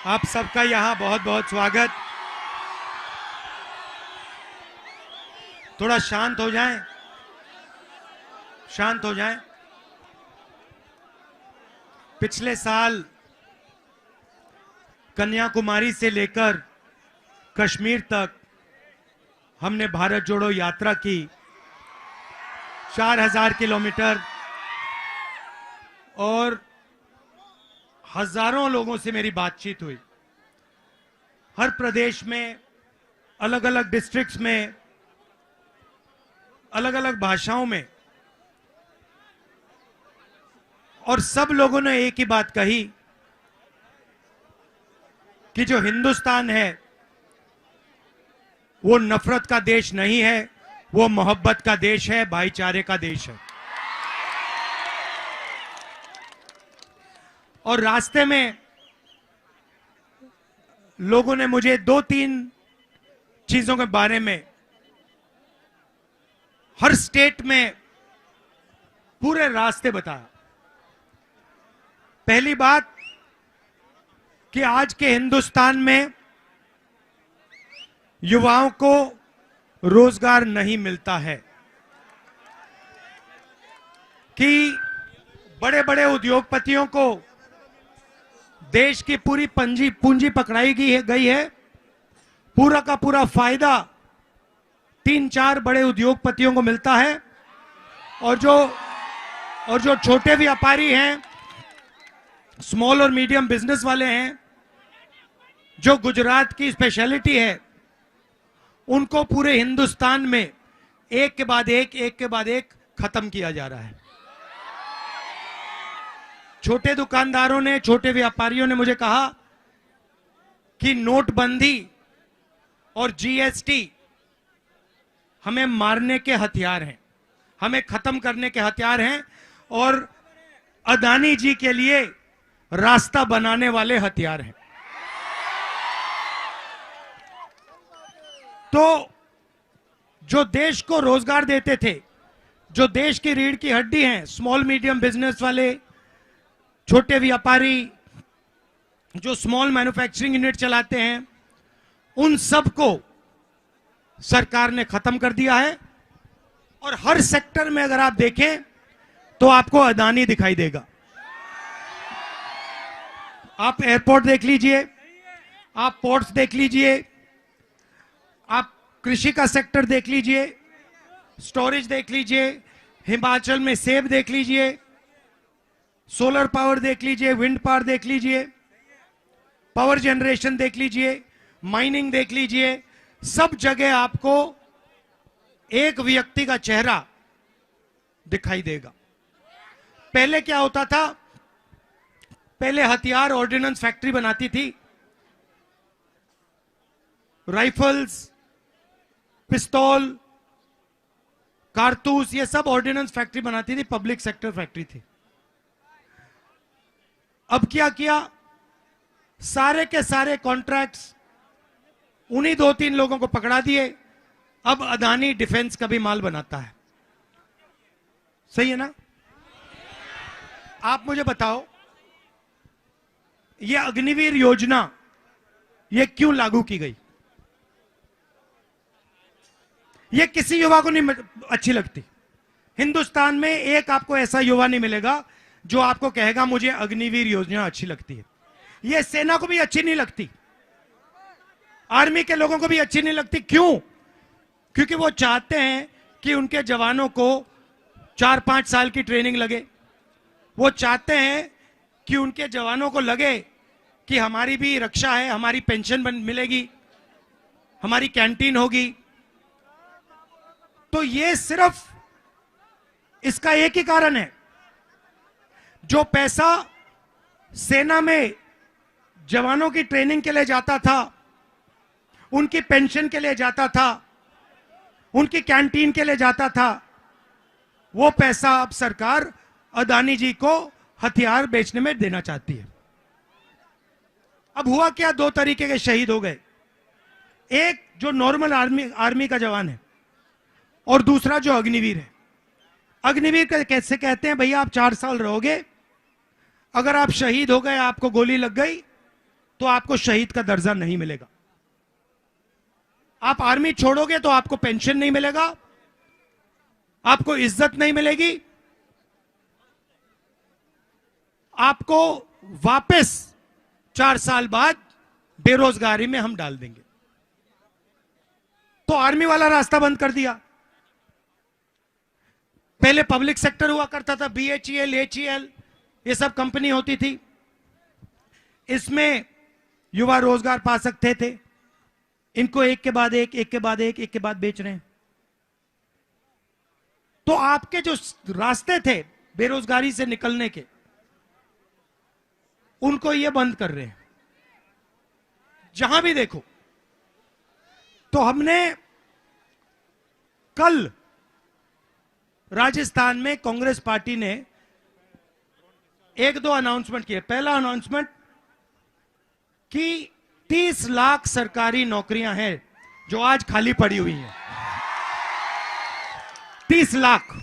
आप सबका यहाँ बहुत बहुत स्वागत। थोड़ा शांत हो जाएं, शांत हो जाएं। पिछले साल कन्याकुमारी से लेकर कश्मीर तक हमने भारत जोड़ो यात्रा की। 4000 किलोमीटर और हजारों लोगों से मेरी बातचीत हुई। हर प्रदेश में, अलग अलग डिस्ट्रिक्ट्स में, अलग अलग भाषाओं में, और सब लोगों ने एक ही बात कही कि जो हिंदुस्तान है वो नफरत का देश नहीं है, वो मोहब्बत का देश है, भाईचारे का देश है। और रास्ते में लोगों ने मुझे 2-3 चीजों के बारे में हर स्टेट में पूरे रास्ते बताया। पहली बात कि आज के हिंदुस्तान में युवाओं को रोजगार नहीं मिलता है, कि बड़े बड़े उद्योगपतियों को देश की पूरी पूंजी पकड़ाई गई है। पूरा का पूरा फायदा 3-4 बड़े उद्योगपतियों को मिलता है, और जो छोटे व्यापारी हैं, स्मॉल और मीडियम बिजनेस वाले हैं, जो गुजरात की स्पेशलिटी है, उनको पूरे हिंदुस्तान में एक के बाद एक खत्म किया जा रहा है। छोटे दुकानदारों ने, छोटे व्यापारियों ने मुझे कहा कि नोटबंदी और जीएसटी हमें मारने के हथियार हैं, हमें खत्म करने के हथियार हैं, और अदानी जी के लिए रास्ता बनाने वाले हथियार हैं। तो जो देश को रोजगार देते थे, जो देश की रीढ़ की हड्डी हैं, स्मॉल मीडियम बिजनेस वाले, छोटे व्यापारी, जो स्मॉल मैन्युफैक्चरिंग यूनिट चलाते हैं, उन सबको सरकार ने खत्म कर दिया है। और हर सेक्टर में अगर आप देखें तो आपको अदानी दिखाई देगा। आप एयरपोर्ट देख लीजिए, आप पोर्ट्स देख लीजिए, आप कृषि का सेक्टर देख लीजिए, स्टोरेज देख लीजिए, हिमाचल में सेब देख लीजिए, सोलर पावर देख लीजिए, विंड पावर देख लीजिए, पावर जनरेशन देख लीजिए, माइनिंग देख लीजिए। सब जगह आपको एक व्यक्ति का चेहरा दिखाई देगा। पहले क्या होता था? पहले हथियार ऑर्डिनेंस फैक्ट्री बनाती थी, राइफल्स, पिस्तौल, कारतूस, ये सब ऑर्डिनेंस फैक्ट्री बनाती थी, पब्लिक सेक्टर फैक्ट्री थी। अब क्या किया? सारे के सारे कॉन्ट्रैक्ट्स उन्हीं 2-3 लोगों को पकड़ा दिए। अब अदानी डिफेंस का भी माल बनाता है। सही है ना? आप मुझे बताओ, ये अग्निवीर योजना ये क्यों लागू की गई? ये किसी युवा को नहीं अच्छी लगती। हिंदुस्तान में एक आपको ऐसा युवा नहीं मिलेगा जो आपको कहेगा मुझे अग्निवीर योजना अच्छी लगती है। ये सेना को भी अच्छी नहीं लगती, आर्मी के लोगों को भी अच्छी नहीं लगती। क्यों? क्योंकि वो चाहते हैं कि उनके जवानों को 4-5 साल की ट्रेनिंग लगे। वो चाहते हैं कि उनके जवानों को लगे कि हमारी भी रक्षा है, हमारी पेंशन मिलेगी, हमारी कैंटीन होगी। तो ये सिर्फ इसका एक ही कारण है, जो पैसा सेना में जवानों की ट्रेनिंग के लिए जाता था, उनकी पेंशन के लिए जाता था, उनकी कैंटीन के लिए जाता था, वो पैसा अब सरकार अदानी जी को हथियार बेचने में देना चाहती है। अब हुआ क्या? 2 तरीके के शहीद हो गए। एक जो नॉर्मल आर्मी का जवान है, और दूसरा जो अग्निवीर है। अग्निवीर कैसे कहते हैं? भैया आप 4 साल रहोगे, अगर आप शहीद हो गए, आपको गोली लग गई, तो आपको शहीद का दर्जा नहीं मिलेगा। आप आर्मी छोड़ोगे तो आपको पेंशन नहीं मिलेगा, आपको इज्जत नहीं मिलेगी, आपको वापस 4 साल बाद बेरोजगारी में हम डाल देंगे। तो आर्मी वाला रास्ता बंद कर दिया। पहले पब्लिक सेक्टर हुआ करता था, BHEL, HEL, ये सब कंपनी होती थी, इसमें युवा रोजगार पा सकते थे। इनको एक के बाद एक, एक के बाद एक के बाद बेच रहे हैं। तो आपके जो रास्ते थे बेरोजगारी से निकलने के, उनको ये बंद कर रहे हैं जहां भी देखो। तो हमने कल राजस्थान में कांग्रेस पार्टी ने 1-2 अनाउंसमेंट किए। पहला अनाउंसमेंट कि 30 लाख सरकारी नौकरियां हैं जो आज खाली पड़ी हुई हैं। 30 लाख।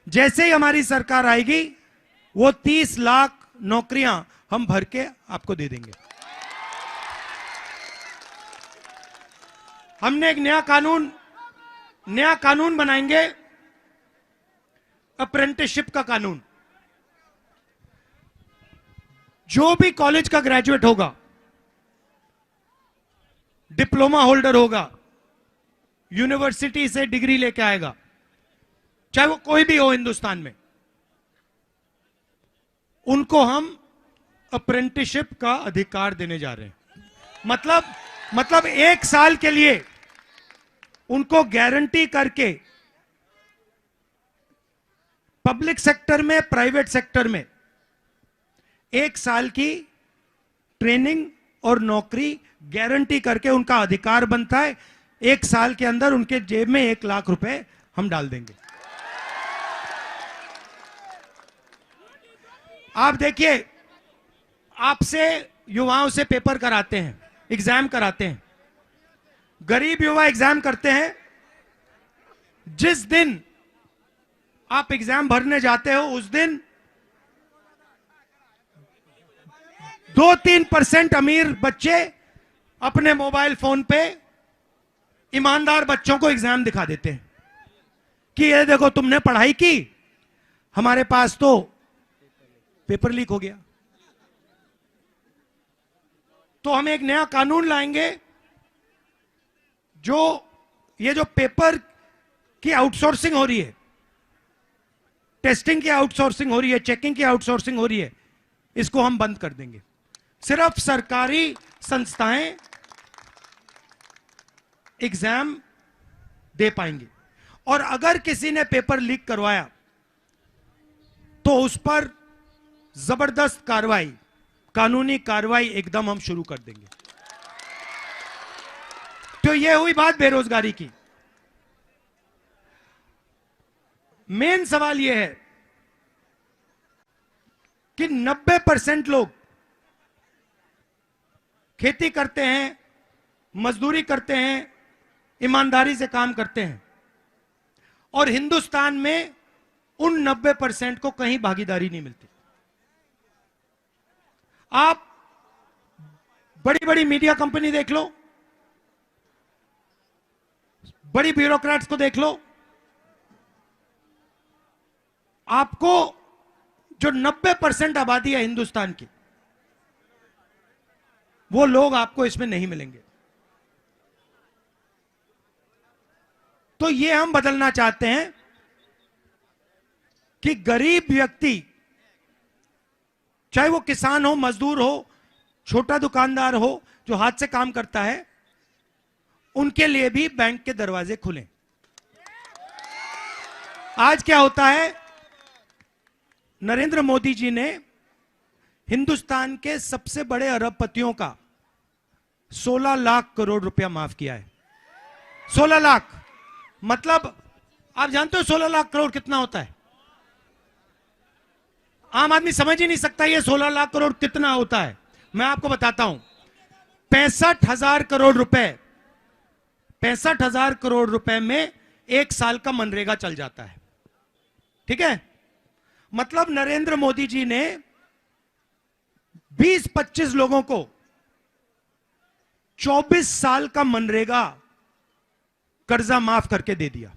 जैसे ही हमारी सरकार आएगी वो 30 लाख नौकरियां हम भर के आपको दे देंगे। हमने एक नया कानून बनाएंगे, अप्रेंटिसशिप का कानून। जो भी कॉलेज का ग्रेजुएट होगा, डिप्लोमा होल्डर होगा, यूनिवर्सिटी से डिग्री लेके आएगा, चाहे वो कोई भी हो हिंदुस्तान में, उनको हम अप्रेंटिसशिप का अधिकार देने जा रहे हैं। मतलब 1 साल के लिए उनको गारंटी करके पब्लिक सेक्टर में, प्राइवेट सेक्टर में 1 साल की ट्रेनिंग और नौकरी गारंटी करके उनका अधिकार बनता है। 1 साल के अंदर उनके जेब में 1 लाख रुपए हम डाल देंगे। आप देखिए, आपसे युवाओं से पेपर कराते हैं, एग्जाम कराते हैं। गरीब युवा एग्जाम करते हैं। जिस दिन आप एग्जाम भरने जाते हो उस दिन 2-3% अमीर बच्चे अपने मोबाइल फोन पे ईमानदार बच्चों को एग्जाम दिखा देते हैं कि ये देखो तुमने पढ़ाई की, हमारे पास तो पेपर लीक हो गया। तो हम एक नया कानून लाएंगे जो ये जो पेपर की आउटसोर्सिंग हो रही है, टेस्टिंग की आउटसोर्सिंग हो रही है, चेकिंग की आउटसोर्सिंग हो रही है, इसको हम बंद कर देंगे। सिर्फ सरकारी संस्थाएं एग्जाम दे पाएंगे। और अगर किसी ने पेपर लीक करवाया तो उस पर जबरदस्त कार्रवाई, कानूनी कार्रवाई एकदम हम शुरू कर देंगे। तो यह हुई बात बेरोजगारी की। मेन सवाल यह है कि 90% लोग खेती करते हैं, मजदूरी करते हैं, ईमानदारी से काम करते हैं, और हिंदुस्तान में उन 90% को कहीं भागीदारी नहीं मिलती। आप बड़ी बड़ी मीडिया कंपनी देख लो, बड़ी ब्यूरोक्रेट्स को देख लो, आपको जो 90% आबादी है हिंदुस्तान की, वो लोग आपको इसमें नहीं मिलेंगे। तो ये हम बदलना चाहते हैं कि गरीब व्यक्ति, चाहे वो किसान हो, मजदूर हो, छोटा दुकानदार हो, जो हाथ से काम करता है, उनके लिए भी बैंक के दरवाजे खुलें। आज क्या होता है, नरेंद्र मोदी जी ने हिंदुस्तान के सबसे बड़े अरबपतियों का 16 लाख करोड़ रुपया माफ किया है। 16 लाख, मतलब आप जानते हो 16 लाख करोड़ कितना होता है? आम आदमी समझ ही नहीं सकता ये 16 लाख करोड़ कितना होता है। मैं आपको बताता हूं, 65,000 करोड़ रुपए, 65,000 करोड़ रुपए में 1 साल का मनरेगा चल जाता है। ठीक है, मतलब नरेंद्र मोदी जी ने 20-25 लोगों को 24 साल का मनरेगा कर्जा माफ करके दे दिया,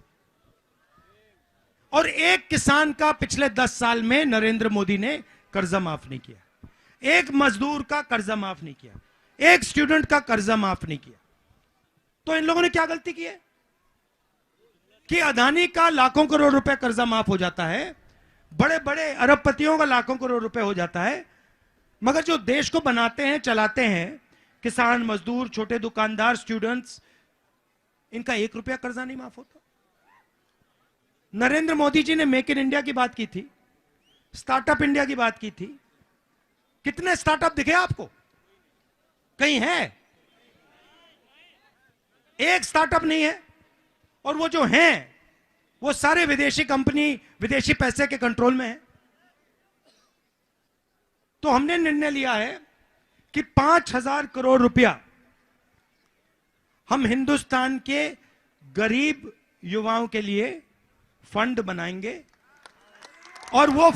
और एक किसान का पिछले 10 साल में नरेंद्र मोदी ने कर्जा माफ नहीं किया, एक मजदूर का कर्जा माफ नहीं किया, एक स्टूडेंट का कर्जा माफ नहीं किया। तो इन लोगों ने क्या गलती की है कि अदानी का लाखों करोड़ रुपए कर्जा माफ हो जाता है, बड़े बड़े अरबपतियों का लाखों करोड़ रुपए हो जाता है, मगर जो देश को बनाते हैं चलाते हैं, किसान, मजदूर, छोटे दुकानदार, स्टूडेंट्स, इनका 1 रुपया कर्जा नहीं माफ होता। नरेंद्र मोदी जी ने मेक इन इंडिया की बात की थी, स्टार्टअप इंडिया की बात की थी। कितने स्टार्टअप दिखे आपको? कहीं है? एक स्टार्टअप नहीं है, और वो जो हैं वो सारे विदेशी कंपनी, विदेशी पैसे के कंट्रोल में है। तो हमने निर्णय लिया है कि 5,000 करोड़ रुपया हम हिंदुस्तान के गरीब युवाओं के लिए फंड बनाएंगे, और वो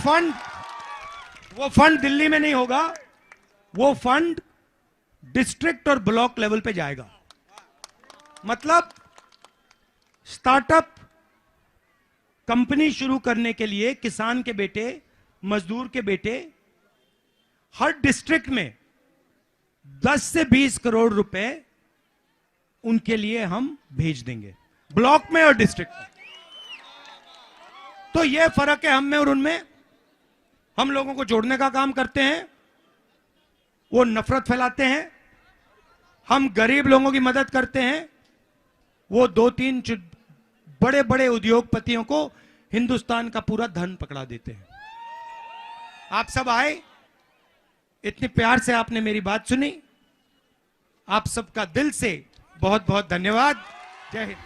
फंड दिल्ली में नहीं होगा, वो फंड डिस्ट्रिक्ट और ब्लॉक लेवल पे जाएगा। मतलब स्टार्टअप कंपनी शुरू करने के लिए किसान के बेटे, मजदूर के बेटे हर डिस्ट्रिक्ट में 10 से 20 करोड़ रुपए उनके लिए हम भेज देंगे, ब्लॉक में और डिस्ट्रिक्ट में। तो यह फर्क है हम में और उनमें। हम लोगों को जोड़ने का काम करते हैं, वो नफरत फैलाते हैं। हम गरीब लोगों की मदद करते हैं, वो 2-3 बड़े बड़े उद्योगपतियों को हिंदुस्तान का पूरा धन पकड़ा देते हैं। आप सब आए, इतने प्यार से आपने मेरी बात सुनी, आप सबका दिल से बहुत बहुत धन्यवाद। जय हिंद।